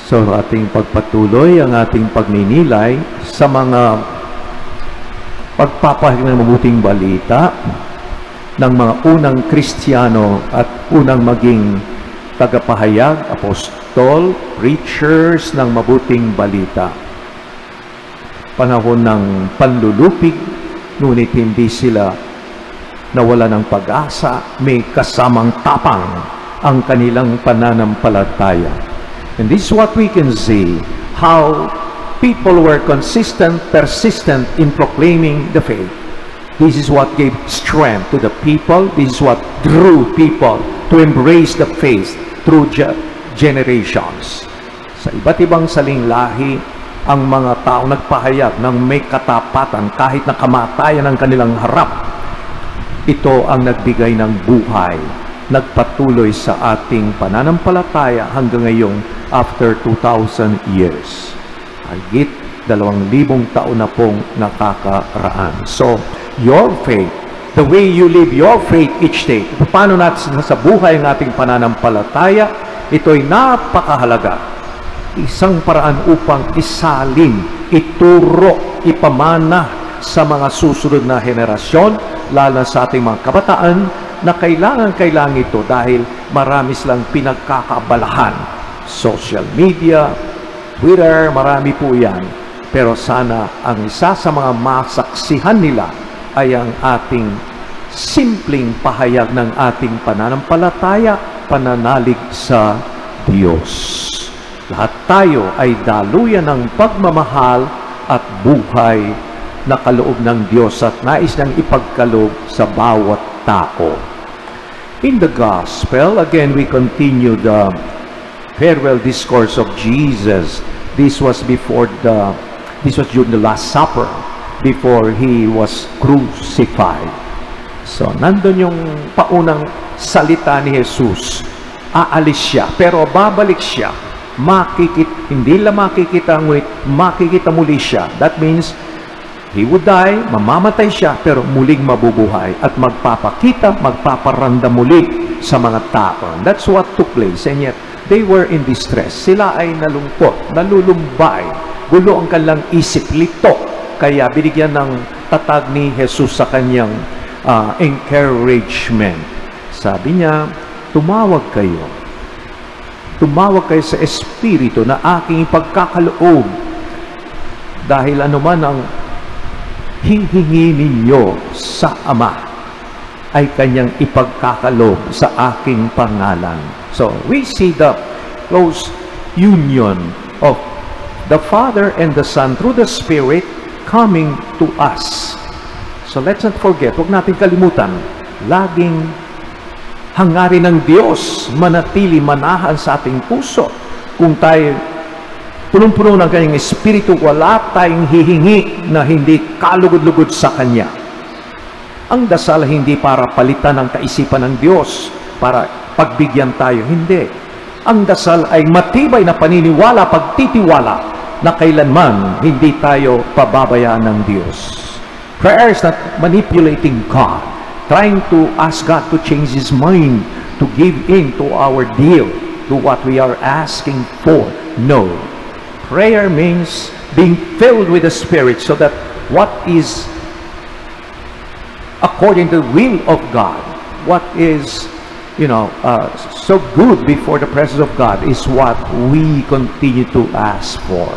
So, ating pagpatuloy ang ating pagninilay sa mga pagpapahayag ng mabuting balita ng mga unang Kristiyano at unang maging tagapahayag, apostol, preachers ng mabuting balita. Panahon ng panlulupig, ngunit hindi sila nawala ng pag-asa, may kasamang tapang ang kanilang pananampalataya. And this is what we can see, how people were consistent, persistent in proclaiming the faith. This is what gave strength to the people. This is what drew people to embrace the faith through generations. Sa iba't ibang saling lahi, ang mga taong nagpahayag ng may katapatan kahit na kamatayan ang kanilang harap. Ito ang nagbigay ng buhay, nagpatuloy sa ating pananampalataya hanggang ngayong after 2,000 years. Higit 2,000 taon na pong nakakaraan. So, your faith, the way you live your faith each day, paano natin sa buhay ang ating pananampalataya, ito'y napakahalaga. Isang paraan upang isalin, ituro, ipamana sa mga susunod na henerasyon, lalo sa ating mga kabataan, na kailangan ito dahil marami silang pinagkakabalahan. Social media, Twitter, marami po yan. Pero sana ang isa sa mga masaksihan nila ay ang ating simpleng pahayag ng ating pananampalataya, pananalig sa Diyos. Lahat tayo ay daluyan ng pagmamahal at buhay na kaloob ng Diyos at nais niyang ipagkaloob sa bawat tao. In the Gospel, again, we continue the farewell discourse of Jesus. This was during the Last Supper, before He was crucified. So, nandun yung paunang salita ni Jesus. Aalis siya, pero babalik siya. Hindi lang makikita, ngunit makikita muli siya. That means, He would die, mamamatay siya, pero muling mabubuhay at magpapakita, magpaparanda muli sa mga tao. That's what took place. And yet, they were in distress. Sila ay nalungkot, nalulumbay, gulo ang kanilang isip, lito. Kaya binigyan ng tatag ni Jesus sa kanyang encouragement. Sabi niya, tumawag kayo sa Espiritu na aking ipagkakaloob. Dahil anuman ang hihingi ninyo sa Ama ay kanyang ipagkakaloob sa aking pangalan. So, we see the close union of the Father and the Son through the Spirit coming to us. So, let's not forget, huwag natin kalimutan, laging hangarin ng Diyos manatili, manahan sa ating puso. Kung tayo punong-puno ng kanyang Espiritu, wala tayong hihingi na hindi kalugod-lugod sa Kanya. Ang dasal hindi para palitan ang kaisipan ng Diyos, para pagbigyan tayo, hindi. Ang dasal ay matibay na paniniwala, pagtitiwala, na kailanman hindi tayo pababayaan ng Diyos. Prayer is not manipulating God, trying to ask God to change His mind, to give in to our deal, to what we are asking for. No. Prayer means being filled with the Spirit so that what is according to the will of God, what is, so good before the presence of God is what we continue to ask for.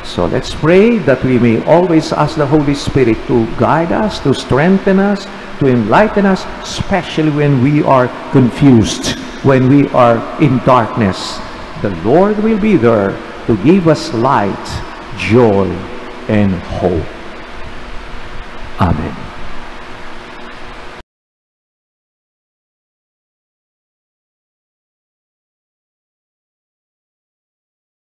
So let's pray that we may always ask the Holy Spirit to guide us, to strengthen us, to enlighten us, especially when we are confused, when we are in darkness. The Lord will be there to give us light, joy, and hope. Amen.